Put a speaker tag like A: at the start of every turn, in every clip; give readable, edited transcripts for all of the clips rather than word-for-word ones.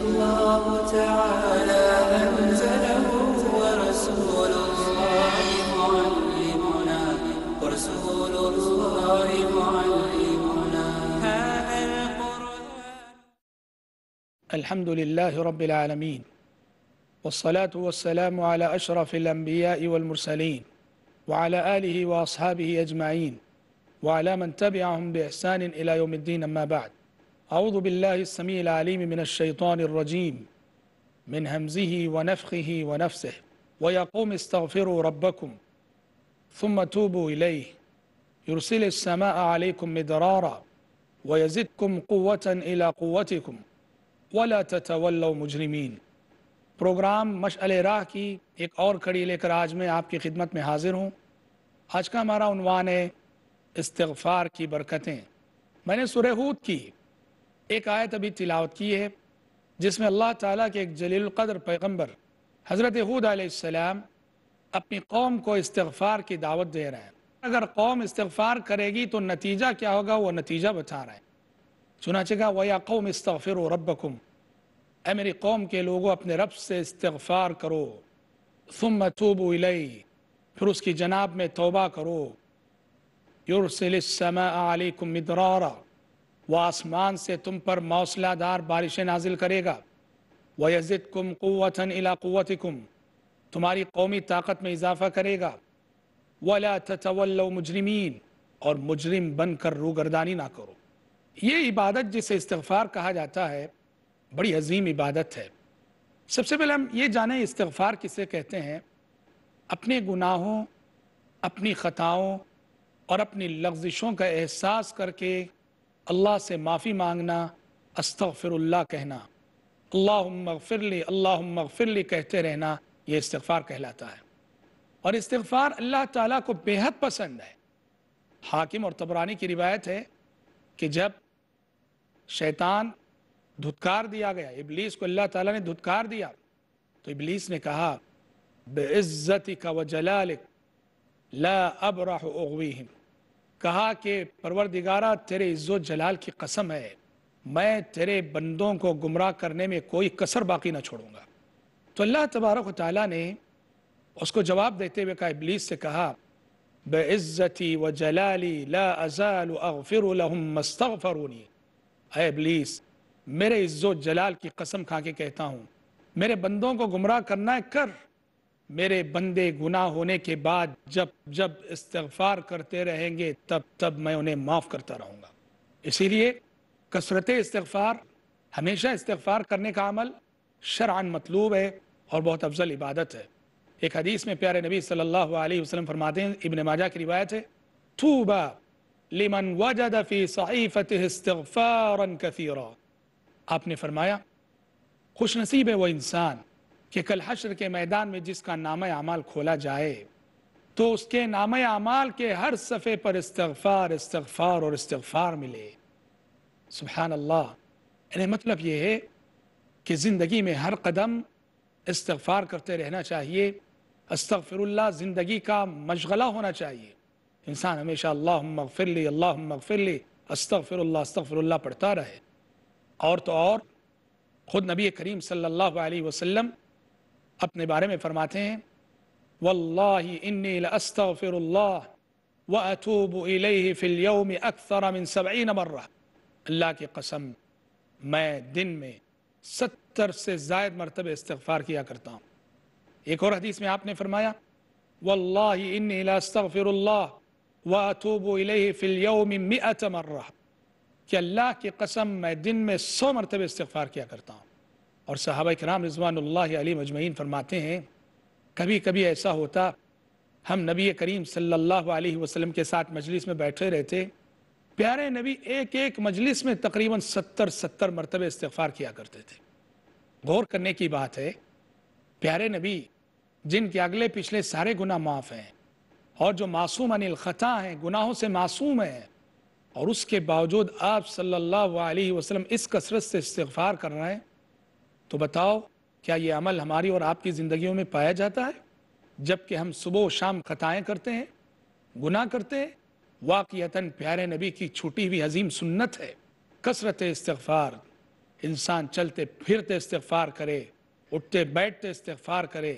A: الله تعالى أنزله ورسول الله معلمنا هذا القرآن.
B: الحمد لله رب العالمين، والصلاة والسلام على أشرف الأنبياء والمرسلين وعلى آله وأصحابه أجمعين وعلى من تبعهم بإحسان إلى يوم الدين. أما بعد، أعوذ بالله السميع العليم من الشيطان الرجيم من همزه ونفخه ونفسه. ويا قوم استغفروا ربكم ثم توبوا إليه يرسل السماء عليكم مدرارا ويزدكم قوة إلى قوتكم ولا تتولوا مجرمين۔ پروگرام مشعل راہ کی ایک اور کڑی لے کر آج میں آپ کی خدمت میں حاضر ہوں۔ آج کا ہمارا عنوان ہے استغفار کی برکتیں۔ میں نے سورہ ہود کی ایک آیت ابھی تلاوت کی ہے جس میں اللہ تعالیٰ کے ایک جلیل القدر پیغمبر حضرت ہود علیہ السلام اپنی قوم کو استغفار کی دعوت دے رہے ہیں۔ اگر قوم استغفار کرے گی تو نتیجہ کیا ہوگا، وہ نتیجہ بتا رہے ہیں۔ چنانچہ کہا وَيَا قَوْمِ اسْتَغْفِرُوا رَبَّكُمْ، اے میری قوم کے لوگوں اپنے رب سے استغفار کرو، ثُمَّ تُوبُوا إِلَيْهِ، پھر اس کی جناب میں توبہ کرو، يُرْسِلِ السَّمَاءَ عَلَيْكُمْ مِدْرَارًا، وہ آسمان سے تم پر موسلا دار بارشیں نازل کرے گا، وَيَزِدْكُمْ قُوَّةً إِلَىٰ قُوَّتِكُمْ، تمہاری قومی طاقت میں اضافہ کرے گا، وَلَا تَتَوَلَّوْا مُجْرِمِينَ، اور مجرم بن کر روگردانی نہ کرو۔ یہ عبادت جسے استغفار کہا جاتا ہے بڑی عظیم عبادت ہے۔ سب سے پہلے ہم یہ جانیں استغفار کسے کہتے ہیں۔ اپنے گناہوں، اپنی خطاؤں اور اپنی لغزشوں کا احساس کر کے اللہ سے معافی مانگنا، استغفر اللہ کہنا، اللہم اغفر لی اللہم اغفر لی کہتے رہنا، یہ استغفار کہلاتا ہے۔ اور استغفار اللہ تعالیٰ کو بے حد پسند ہے۔ حاکم اور طبرانی کی روایت ہے کہ جب شیطان دھتکار دیا گیا، ابلیس کو اللہ تعالیٰ نے دھتکار دیا، تو ابلیس نے کہا بِعِزَّتِكَ وَجَلَالِكَ لَا أَبْرَحُ أُغْوِيهِمْ، کہا کہ پروردگارہ تیرے عزت و جلال کی قسم ہے، میں تیرے بندوں کو گمراہ کرنے میں کوئی کسر باقی نہ چھوڑوں گا۔ تو اللہ تبارک و تعالیٰ نے اس کو جواب دیتے ہوئے کہا، ابلیس سے کہا بِعِزَّتِي وَجَلَالِي لَا أَزَالُ أَغْفِرُ لَهُمْ مَا اسْتَغْفَرُونِي، اے ابلیس میرے عزت و جلال کی قسم کھا کے کہتا ہوں، میرے بندوں کو گمراہ کرنا ہے کر، میرے بندے گناہ ہونے کے بعد جب جب استغفار کرتے رہیں گے تب تب میں انہیں معاف کرتا رہوں گا۔ اسی لیے کثرت استغفار، ہمیشہ استغفار کرنے کا عمل شرعاً مطلوب ہے اور بہت افضل عبادت ہے۔ ایک حدیث میں پیارے نبی صلی اللہ علیہ وسلم فرماتے ہیں، ابن ماجہ کی روایت ہے، طوبیٰ لمن وجد فی صحیفته استغفارا کثیرا، آپ نے فرمایا خوش نصیب ہے وہ انسان کہ کل حشر کے میدان میں جس کا نامہ اعمال کھولا جائے تو اس کے نامہ اعمال کے ہر صفحے پر استغفار استغفار اور استغفار ملے۔ سبحان اللہ، یعنی مطلب یہ ہے کہ زندگی میں ہر قدم استغفار کرتے رہنا چاہیے، استغفر اللہ زندگی کا مشغلہ ہونا چاہیے۔ انسان ہمیشہ اللہم اغفر لی اللہم اغفر لی استغفر اللہ پڑھتا رہے۔ اور تو اور خود نبی کریم صلی اللہ علیہ وسلم اپنے بارے میں فرماتے ہیں، واللہ انی لاستغفر اللہ واتوب الیہ فی اليوم اکثر من 70 مرہ، اللہ کی قسم میں دن میں 70 سے زائد مرتبہ استغفار کیا کرتا ہوں۔ ایک اور حدیث میں آپ نے فرمایا، واللہ انی لاستغفر اللہ واتوب الیہ فی اليوم 100 مرہ، کہ اللہ کی قسم میں دن میں 100 مرتبہ استغفار کیا کرتا ہوں۔ اور صحابہ کرام رضوان اللہ علیہم اجمعین فرماتے ہیں، کبھی کبھی ایسا ہوتا ہم نبی کریم صلی اللہ علیہ وسلم کے ساتھ مجلس میں بیٹھے رہتے، پیارے نبی ایک ایک مجلس میں تقریباً 70 مرتبہ استغفار کیا کرتے تھے۔ غور کرنے کی بات ہے، پیارے نبی جن کے اگلے پچھلے سارے گناہ معاف ہیں اور جو معصوم عن الخطا ہیں، گناہوں سے معصوم ہیں، اور اس کے باوجود آپ صلی اللہ علیہ وسلم اس کثرت سے استغفار کر رہے ہیں، تو بتاؤ کیا یہ عمل ہماری اور آپ کی زندگیوں میں پایا جاتا ہے؟ جبکہ ہم صبح و شام خطائیں کرتے ہیں، گناہ کرتے ہیں۔ واقعتاً پیارے نبی کی چھوٹی ہوئی عظیم سنت ہے کثرت استغفار۔ انسان چلتے پھرتے استغفار کرے، اٹھتے بیٹھتے استغفار کرے،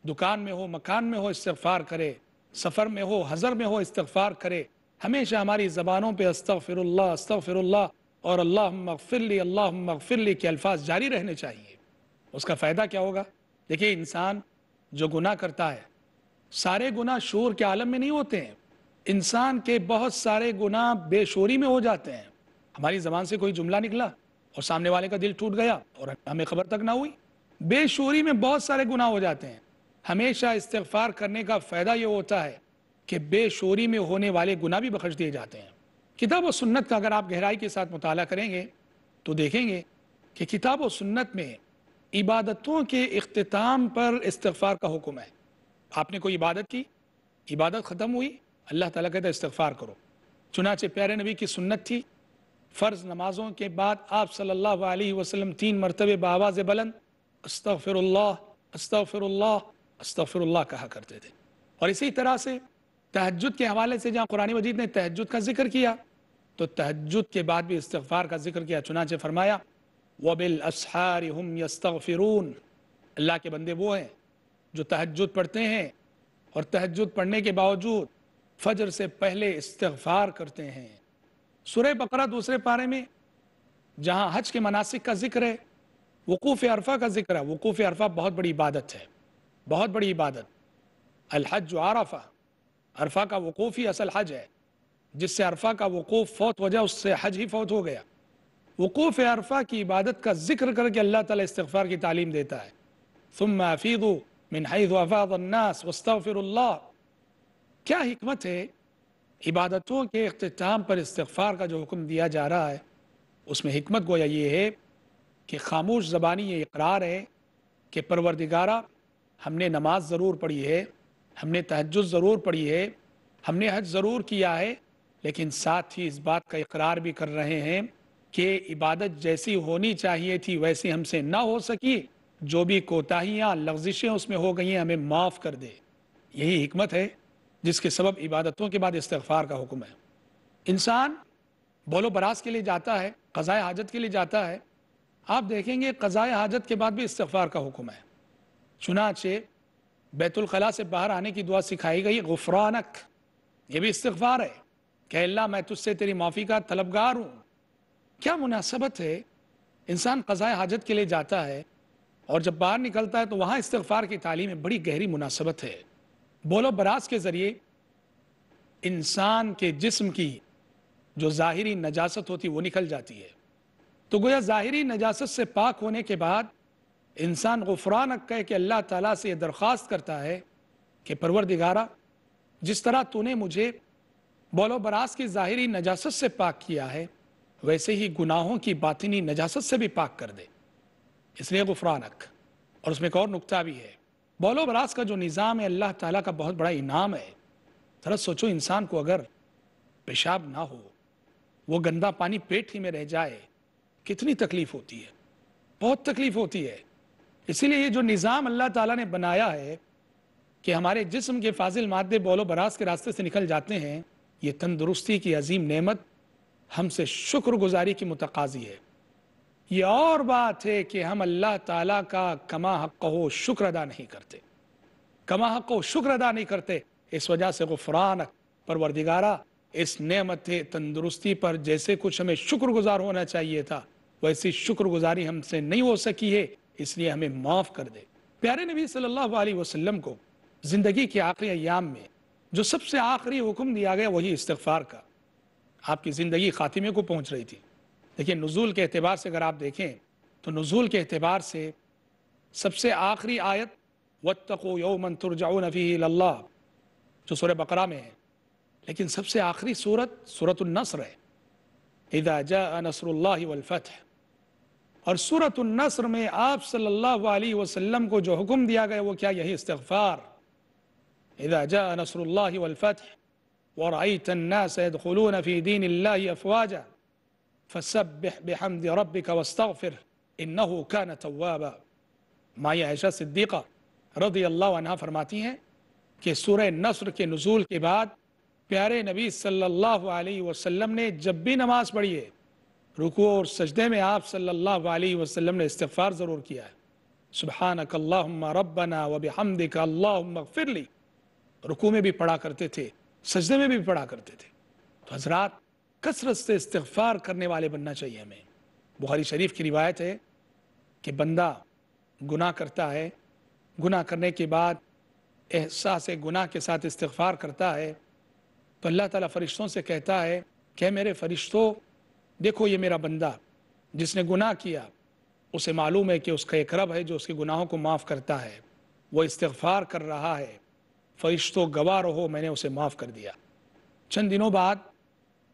B: دکان میں ہو مکان میں ہو استغفار کرے، سفر میں ہو حضر میں ہو استغفار کرے، ہمیشہ ہماری زبانوں پہ استغفر اللہ اور اللہم اغفر لی کے الفاظ جاری رہنے چاہیے۔ اس کا فائدہ کیا ہوگا؟ دیکھیں، انسان جو گناہ کرتا ہے، سارے گناہ شعور کے عالم میں نہیں ہوتے ہیں، انسان کے بہت سارے گناہ بے شعوری میں ہو جاتے ہیں۔ ہماری زبان سے کوئی جملہ نکلا اور سامنے والے کا دل ٹوٹ گیا اور ہمیں خبر تک نہ ہوئی۔ بے شعوری میں بہت سارے گناہ ہو جاتے ہیں۔ ہمیشہ استغفار کرنے کا فائدہ یہ ہوتا ہے کہ بے شعوری میں ہونے والے گناہ بھی بخش دیے جاتے ہیں۔ کتاب و سنت کا اگر آپ گہرائی کے ساتھ مطالعہ کریں گے تو دیکھیں گے کہ کتاب و سنت میں عبادتوں کے اختتام پر استغفار کا حکم ہے۔ آپ نے کوئی عبادت کی، عبادت ختم ہوئی، اللہ تعالیٰ کہتا ہے استغفار کرو۔ چنانچہ پیارے نبی کی سنت تھی، فرض نمازوں کے بعد آپ صلی اللہ علیہ وسلم 3 مرتبہ بآواز بلند استغفر اللہ استغفر اللہ استغفر اللہ کہا کرتے تھے۔ اور اسی طرح سے تہجد کے حوالے سے جہاں قرآن مجید نے تہجد کا ذکر کیا تو تہجد کے بعد بھی استغفار کا ذکر کیا۔ چنانچہ فرمایا وَبِالْأَسْحَارِ هُمْ يَسْتَغْفِرُونَ، اللہ کے بندے وہ ہیں جو تہجد پڑھتے ہیں اور تہجد پڑھنے کے باوجود فجر سے پہلے استغفار کرتے ہیں۔ سورہ بقرہ دوسرے پارے میں جہاں حج کے مناسک کا ذکر ہے، وقوف عرفہ کا ذکر ہے۔ وقوف عرفہ بہت بڑی عبادت ہے، بہت بڑی عبادت۔ الحج عرفہ، عرفہ کا وقوف ہی اصل حج ہے۔ جس سے عرفہ کا وقوف فوت ہو جائے اس سے حج ہی فوت ہو گیا۔ وقوف عرفہ کی عبادت کا ذکر کر کے اللہ تعالیٰ استغفار کی تعلیم دیتا ہے۔ ثم افیضوا من حیث افاض الناس واستغفروا اللہ۔ کیا حکمت ہے عبادتوں کے اختتام پر استغفار کا جو حکم دیا جا رہا ہے؟ اس میں حکمت گویا یہ ہے کہ خاموش زبانی یہ اقرار ہے کہ پروردگارہ، ہم نے نماز ضرور پڑھی ہے، ہم نے تہجد ضرور پڑھی ہے، ہم نے حج ضرور کیا ہے، لیکن ساتھ ہی اس بات کا اقرار بھی کر رہے ہیں کہ عبادت جیسی ہونی چاہیے تھی ویسی ہم سے نہ ہو سکی، جو بھی کوتاہیاں لغزشیں اس میں ہو گئی ہیں ہمیں معاف کر دے۔ یہی حکمت ہے جس کے سبب عبادتوں کے بعد استغفار کا حکم ہے۔ انسان بول و براز کے لیے جاتا ہے، قضاء حاجت کے لیے جاتا ہے، آپ دیکھیں گے قضاء حاجت کے بعد بھی استغفار کا حکم ہے۔ چنانچہ بیت الخلاء سے باہر آنے کی دعا سکھائی گئی غفرانک، یہ بھی استغفار ہے کہ اللہ میں تجھ سے تیری معافی کا طلبگار ہوں۔ کیا مناسبت ہے، انسان قضاء حاجت کے لیے جاتا ہے اور جب باہر نکلتا ہے تو وہاں استغفار کی تعلیم میں بڑی گہری مناسبت ہے۔ بول و براز کے ذریعے انسان کے جسم کی جو ظاہری نجاست ہوتی وہ نکل جاتی ہے، تو گویا ظاہری نجاست سے پاک ہونے کے بعد انسان غفرانک کہہ کے اللہ تعالیٰ سے یہ درخواست کرتا ہے کہ پروردگارہ، جس طرح تو نے مجھے بول و براز کی ظاہری نجاست سے پاک کیا ہے ویسے ہی گناہوں کی باطنی نجاست سے بھی پاک کر دے، اس لیے غفرانک۔ اور اس میں ایک اور نکتہ بھی ہے، بول و براز کا جو نظام ہے اللہ تعالیٰ کا بہت بڑا انعام ہے۔ ذرا سوچو، انسان کو اگر پیشاب نہ ہو، وہ گندا پانی پیٹ ہی میں رہ جائے، کتنی تکلیف ہوتی ہے، بہت تکلیف ہوتی ہے۔ اسی لیے یہ جو نظام اللہ تعالیٰ نے بنایا ہے کہ ہمارے جسم کے فاضل مادے بول و براز کے راستے سے نکل جاتے ہیں، یہ تندرستی کی عظیم نعمت ہم سے شکر گزاری کی متقاضی ہے۔ یہ اور بات ہے کہ ہم اللہ تعالیٰ کا کما حق ہو شکر ادا نہیں کرتے، کما حق ہو شکر ادا نہیں کرتے۔ اس وجہ سے غفرانک، پروردگارہ اس نعمت تندرستی پر جیسے کچھ ہمیں شکر گزار ہونا چاہیے تھا ویسی شکر گزاری ہم سے نہیں ہو سکی ہے، اس لیے ہمیں معاف کر دے۔ پیارے نبی صلی اللہ علیہ وسلم کو زندگی کے آخری ایام میں جو سب سے آخری حکم دیا گیا وہی استغفار کا۔ آپ کی زندگی خاتمے کو پہنچ رہی تھی۔ لیکن نزول کے اعتبار سے اگر آپ دیکھیں تو نزول کے اعتبار سے سب سے آخری آیت وَاتَّقُوا يَوْمًا تُرْجَعُونَ فِيهِ إِلَى اللَّهِ جو سورہ بقرہ میں ہے، لیکن سب سے آخری سورۃ النصر ہے، اِذَا جَاءَ نَصْرُ اللَّهِ وَالْفَتْحِ۔ اور سورۃ النصر میں آپ صلی اللہ علیہ وسلم کو جو حکم دیا گیا وہ کیا؟ یہی استغفار۔ اذا جاء نصر الله والفتح ورأيت الناس يدخلون في دين الله أفواجا فسبح بحمد ربك واستغفر إنه كان توابا۔ مائیں عائشہ صدیقہ رضی اللہ عنہ فرماتی ہیں کہ سورہ نصر کے نزول کے بعد پیارے نبی صلی اللہ علیہ وسلم نے جب بھی نماز پڑھی ہے، رکوع اور سجدے میں آپ صلی اللہ علیہ وسلم نے استغفار ضرور کیا ہے، سبحانک اللہم ربنا وبحمدک اللہم اغفر لی، رکوع میں بھی پڑھا کرتے تھے، سجدے میں بھی پڑھا کرتے تھے۔ تو حضرات کثرت سے استغفار کرنے والے بننا چاہیے ہمیں۔ بخاری شریف کی روایت ہے کہ بندہ گناہ کرتا ہے، گناہ کرنے کے بعد احساس گناہ کے ساتھ استغفار کرتا ہے تو اللہ تعالیٰ فرشتوں سے کہتا ہے کہ میرے فرشتوں دیکھو یہ میرا بندہ جس نے گناہ کیا، اسے معلوم ہے کہ اس کا ایک رب ہے جو اس کے گناہوں کو معاف کرتا ہے، وہ استغفار کر رہا ہے، فرشتوں گواہ رہو میں نے اسے معاف کر دیا۔ چند دنوں بعد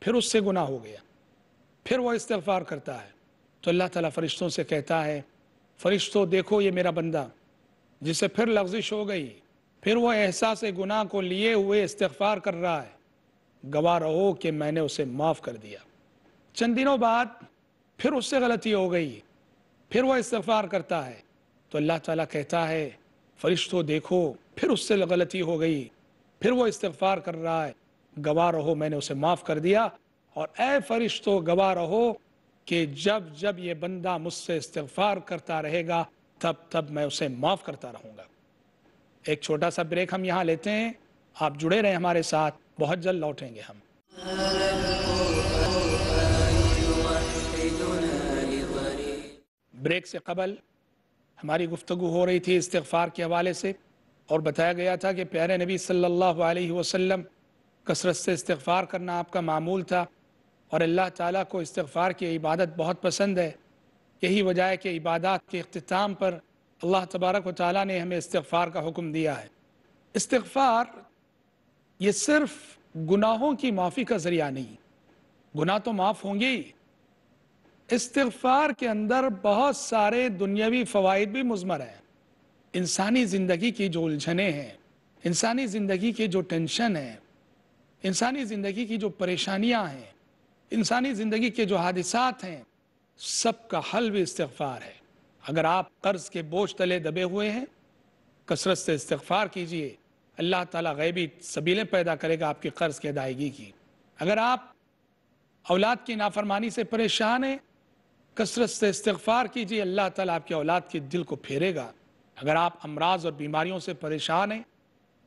B: پھر اس سے گناہ ہو گیا، پھر وہ استغفار کرتا ہے تو اللہ تعالیٰ فرشتوں سے کہتا ہے فرشتوں دیکھو یہ میرا بندہ جسے پھر لغزش ہو گئی، پھر وہ احساس گناہ کو لیے ہوئے استغفار کر رہا ہے، گواہ رہو کہ میں نے اسے معاف کر دیا۔ چند دنوں بعد پھر اس سے غلطی ہو گئی، پھر وہ استغفار کرتا ہے تو اللہ تعالیٰ کہتا ہے فرشتوں دیکھو پھر اس سے غلطی ہو گئی، پھر وہ استغفار کر رہا ہے، گواہ رہو میں نے اسے معاف کر دیا، اور اے فرشتوں گواہ رہو کہ جب جب یہ بندہ مجھ سے استغفار کرتا رہے گا تب تب میں اسے معاف کرتا رہوں گا۔ ایک چھوٹا سا بریک ہم یہاں لیتے ہیں، آپ جڑے رہیں ہمارے ساتھ، بہت جلد لوٹیں گے ہم۔ بریک سے قبل ہماری گفتگو ہو رہی تھی استغفار کے حوالے سے، اور بتایا گیا تھا کہ پیارے نبی صلی اللہ علیہ وسلم کثرت سے استغفار کرنا آپ کا معمول تھا، اور اللہ تعالیٰ کو استغفار کی عبادت بہت پسند ہے۔ یہی وجہ ہے کہ عبادات کے اختتام پر اللہ تبارک و تعالیٰ نے ہمیں استغفار کا حکم دیا ہے۔ استغفار یہ صرف گناہوں کی معافی کا ذریعہ نہیں، گناہ تو معاف ہوں گے ہی، استغفار کے اندر بہت سارے دنیاوی فوائد بھی مضمر ہیں۔ انسانی زندگی کی جو الجھنیں ہیں، انسانی زندگی کے جو ٹینشن ہیں، انسانی زندگی کی جو پریشانیاں ہیں، انسانی زندگی کے جو حادثات ہیں، سب کا حل بھی استغفار ہے۔ اگر آپ قرض کے بوجھ تلے دبے ہوئے ہیں، کثرت سے استغفار کیجئے، اللہ تعالیٰ غیبی سبیلیں پیدا کرے گا آپ کی قرض کی ادائیگی کی۔ اگر آپ اولاد کی نافرمانی سے پریشان ہیں، کثرت سے استغفار کیجئے، اللہ تعالیٰ آپ کی اولاد کے دل کو پھیرے گا۔ اگر آپ امراض اور بیماریوں سے پریشان ہیں،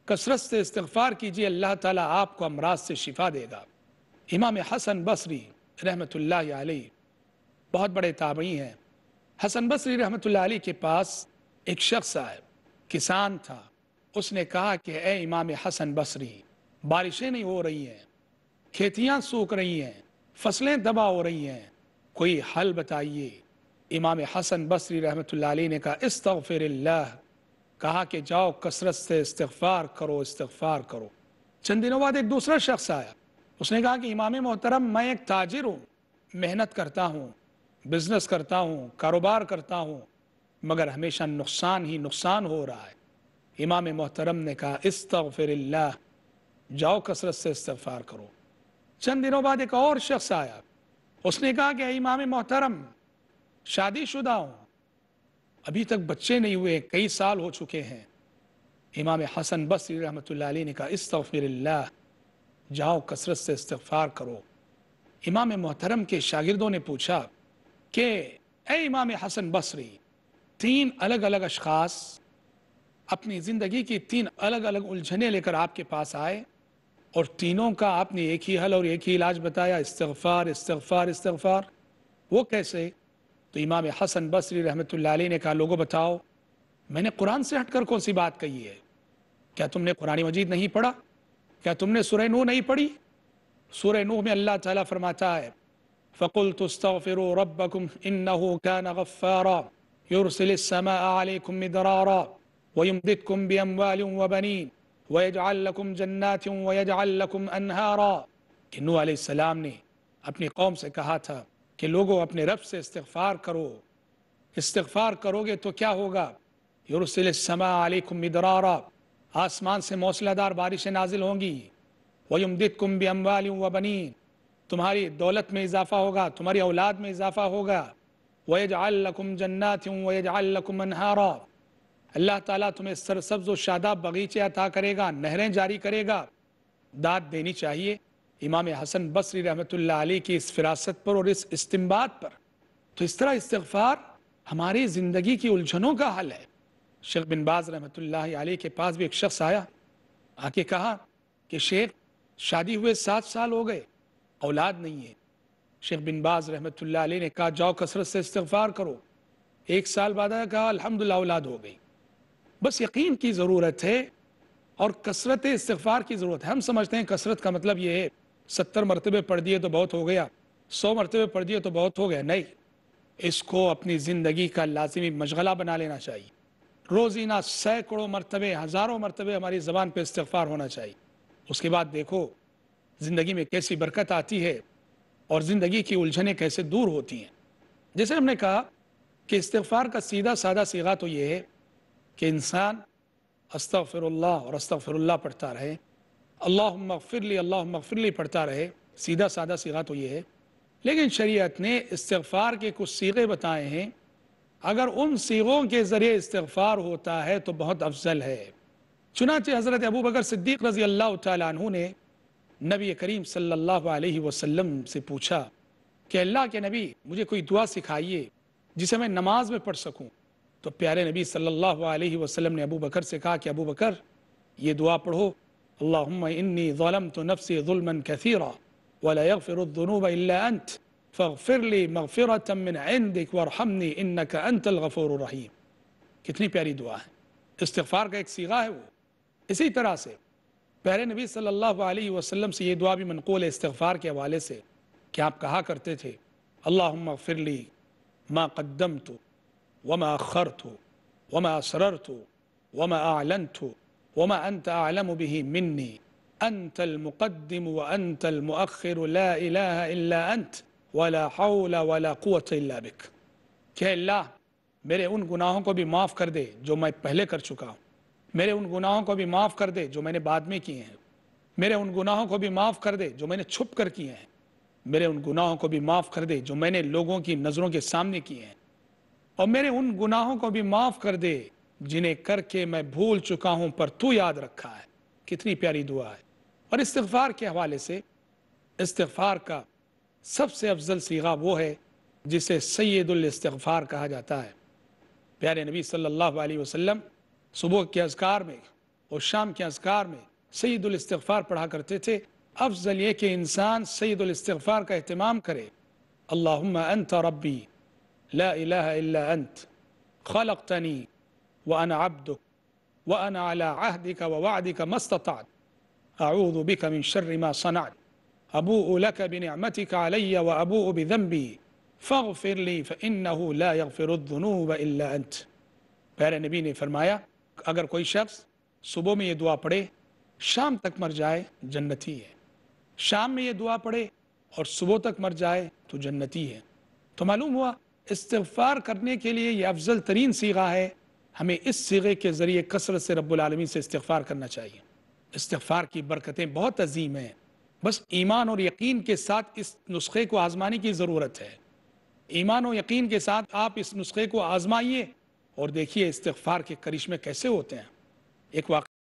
B: کثرت سے استغفار کیجئے، اللہ تعالیٰ آپ کو امراض سے شفا دے گا۔ امام حسن بصری رحمۃ اللہ علیہ بہت بڑے تابعی ہیں۔ حسن بصری رحمۃ اللہ علیہ کے پاس ایک شخص آیا، کسان تھا۔ اس نے کہا کہ اے امام حسن بصری، بارشیں نہیں ہو رہی ہیں، کھیتیاں سوکھ رہی ہیں، فصلیں تباہ ہو رہی ہیں، کوئی حل بتائیے۔ امام حسن بصری رحمۃ اللہ علیہ نے کہا استغفر اللہ، کہا کہ جاؤ کثرت سے استغفار کرو، استغفار کرو۔ چند دنوں بعد ایک دوسرا شخص آیا، اس نے کہا کہ امام محترم میں ایک تاجر ہوں، محنت کرتا ہوں، بزنس کرتا ہوں، کاروبار کرتا ہوں، مگر ہمیشہ نقصان ہی نقصان ہو رہا ہے۔ امام محترم نے کہا استغفر اللہ، جاؤ کثرت سے استغفار کرو۔ چند دنوں بعد ایک اور شخص آیا، اس نے کہا کہ اے امام محترم شادی شدہ ہوں، ابھی تک بچے نہیں ہوئے، کئی سال ہو چکے ہیں۔ امام حسن بصری رحمۃ اللہ علیہ نے کہا استغفر اللہ، جاؤ کثرت سے استغفار کرو۔ امام محترم کے شاگردوں نے پوچھا کہ اے امام حسن بصری، تین الگ الگ اشخاص اپنی زندگی کی تین الگ الگ الجھنیں لے کر آپ کے پاس آئے، اور تینوں کا آپ نے ایک ہی حل اور ایک ہی علاج بتایا، استغفار استغفار استغفار، وہ کیسے؟ تو امام حسن بصری رحمۃ اللہ علیہ نے کہا لوگوں بتاؤ، میں نے قرآن سے ہٹ کر کون سی بات کہی ہے؟ کیا تم نے قرآن مجید نہیں پڑھا؟ کیا تم نے سورہ نوح نہیں پڑھی؟ سورہ نوح میں اللہ تعالیٰ فرماتا ہے فَقُلْتُ اسْتَغْفِرُوا رَبَّكُمْ إِنَّهُ كَانَ غَفَّارًا يُرْسِلِ السَّمَاءَ عَلَيْكُمْ مِدْرَارًا وَيُمْدِدْكُمْ بِأَمْوَالٍ وَبَنِينَ وَيَجْعَلْ لَكُمْ جَنَّاتٍ وَيَجْعَلْ لَكُمْ أَنْهَارًا۔ کہ نوح علیہ السلام نے اپنی قوم سے کہا تھا کہ لوگوں اپنے رب سے استغفار کرو، استغفار کرو گے تو کیا ہوگا؟ یرسل السماء علیکم مدرارا، آسمان سے موسلا دار بارشیں نازل ہوں گی، وَيُمْدِدْكُمْ بِأَمْوَالٍ وَبَنِينَ، تمہاری دولت میں اضافہ ہوگا، تمہاری اولاد میں اضافہ ہوگا، وَيَجْعَلْ لَكُمْ جَنَّاتٍ وَيَجْعَلْ لَكُمْ أَنْهَارًا، اللہ تعالیٰ تمہیں سرسبز و شاداب باغیچے عطا کرے گا، نہریں جاری کرے گا۔ داد دینی چاہیے امام حسن بصری رحمۃ اللہ علیہ کی اس فراست پر اور اس استنباط پر۔ تو اس طرح استغفار ہماری زندگی کی الجھنوں کا حل ہے۔ شیخ بن باز رحمۃ اللہ علیہ کے پاس بھی ایک شخص آیا، آ کے کہا کہ شیخ شادی ہوئے 7 سال ہو گئے، اولاد نہیں ہے۔ شیخ بن باز رحمۃ اللہ علیہ نے کہا جاؤ کثرت سے استغفار کرو۔ 1 سال بعد آیا، کہا الحمدللہ اولاد ہو گئی۔ بس یقین کی ضرورت ہے اور کثرت استغفار کی ضرورت ہے۔ ہم سمجھتے ہیں کثرت کا مطلب یہ ہے 70 مرتبے پڑھ دیے تو بہت ہو گیا، 100 مرتبے پڑھ دیے تو بہت ہو گیا۔ نہیں، اس کو اپنی زندگی کا لازمی مشغلہ بنا لینا چاہیے۔ روزینہ سینکڑوں مرتبے، ہزاروں مرتبے ہماری زبان پہ استغفار ہونا چاہیے۔ اس کے بعد دیکھو زندگی میں کیسی برکت آتی ہے اور زندگی کی الجھنیں کیسے دور ہوتی ہیں۔ جیسے ہم نے کہا کہ استغفار کا سیدھا سادہ صیغہ تو یہ ہے کہ انسان استغفر اللہ اور استغفر اللہ پڑھتا رہے، اللہم اغفر لی اللہم اغفر لی پڑھتا رہے۔ سیدھا سادہ صیغہ تو یہ ہے، لیکن شریعت نے استغفار کے کچھ صیغے بتائے ہیں۔ اگر ان صیغوں کے ذریعے استغفار ہوتا ہے تو بہت افضل ہے۔ چنانچہ حضرت ابوبکر صدیق رضی اللہ تعالیٰ عنہ نے نبی کریم صلی اللہ علیہ وسلم سے پوچھا کہ اللہ کے نبی مجھے کوئی دعا سکھائیے جسے میں نماز میں پڑھ سکوں۔ تو پیارے نبی صلی اللہ علیہ وسلم نے ابوبکر سے کہا کہ ابوبکر یہ دعا پڑھو، اللہم انی ظلمت نفسی ظلما کثیرا ولا یغفر الذنوب الا انت فاغفر لی مغفرة من عندک وارحمنی انک انت الغفور الرحیم۔ کتنی پیاری دعا ہے، استغفار کا ایک صیغہ ہے وہ۔ اسی طرح سے پیارے نبی صلی اللہ علیہ وسلم سے یہ دعا بھی منقول ہے استغفار کے حوالے سے کہ آپ کہا کرتے تھے اللہم اغفر لی ما قدمت وما اخرت وما اسررت وما اعلنت وما انت اعلم به منی انت المقدم وانت المؤخر لا الہ الا انت ولا حول ولا قوة الا بک۔ کہ اللہ میرے ان گناہوں کو بھی معاف کر دے جو میں پہلے کر چکا ہوں، میرے ان گناہوں کو بھی معاف کر دے جو میں نے بعد میں کیے ہیں، میرے ان گناہوں کو بھی معاف کر دے جو میں نے چھپ کر کیے ہیں، میرے ان گناہوں کو بھی معاف کر دے جو میں نے لوگوں کی نظروں کے سامنے کیے ہیں، اور میرے ان گناہوں کو بھی معاف کر دے جنہیں کر کے میں بھول چکا ہوں پر تو یاد رکھا ہے۔ کتنی پیاری دعا ہے۔ اور استغفار کے حوالے سے استغفار کا سب سے افضل صیغہ وہ ہے جسے سید الاستغفار کہا جاتا ہے۔ پیارے نبی صلی اللہ علیہ وسلم صبح کے اذکار میں اور شام کے اذکار میں سید الاستغفار پڑھا کرتے تھے۔ افضل یہ کہ انسان سید الاستغفار کا اہتمام کرے۔ اللہم انت ربی لا الہ الا انت خلقتنی وانا عبدک وانا علی عہدک ووعدک ما استطعت اعوذ بک من شر ما صنعت ابوء لک بنعمتک علی وابوء بذنبی فاغفر لی فانہ لا یغفر الذنوب الا انت۔ پیارے نبی نے فرمایا اگر کوئی شخص صبح میں یہ دعا پڑھے شام تک مر جائے جنتی ہے، شام میں یہ دعا پڑھے اور صبح تک مر جائے تو جنتی ہے۔ تو معلوم ہوا استغفار کرنے کے لیے یہ افضل ترین صیغہ ہے۔ ہمیں اس صیغے کے ذریعے کثرت سے رب العالمین سے استغفار کرنا چاہیے۔ استغفار کی برکتیں بہت عظیم ہیں، بس ایمان اور یقین کے ساتھ اس نسخے کو آزمانے کی ضرورت ہے۔ ایمان و یقین کے ساتھ آپ اس نسخے کو آزمائیے اور دیکھیے استغفار کے کرشمے کیسے ہوتے ہیں۔ ایک واقعہ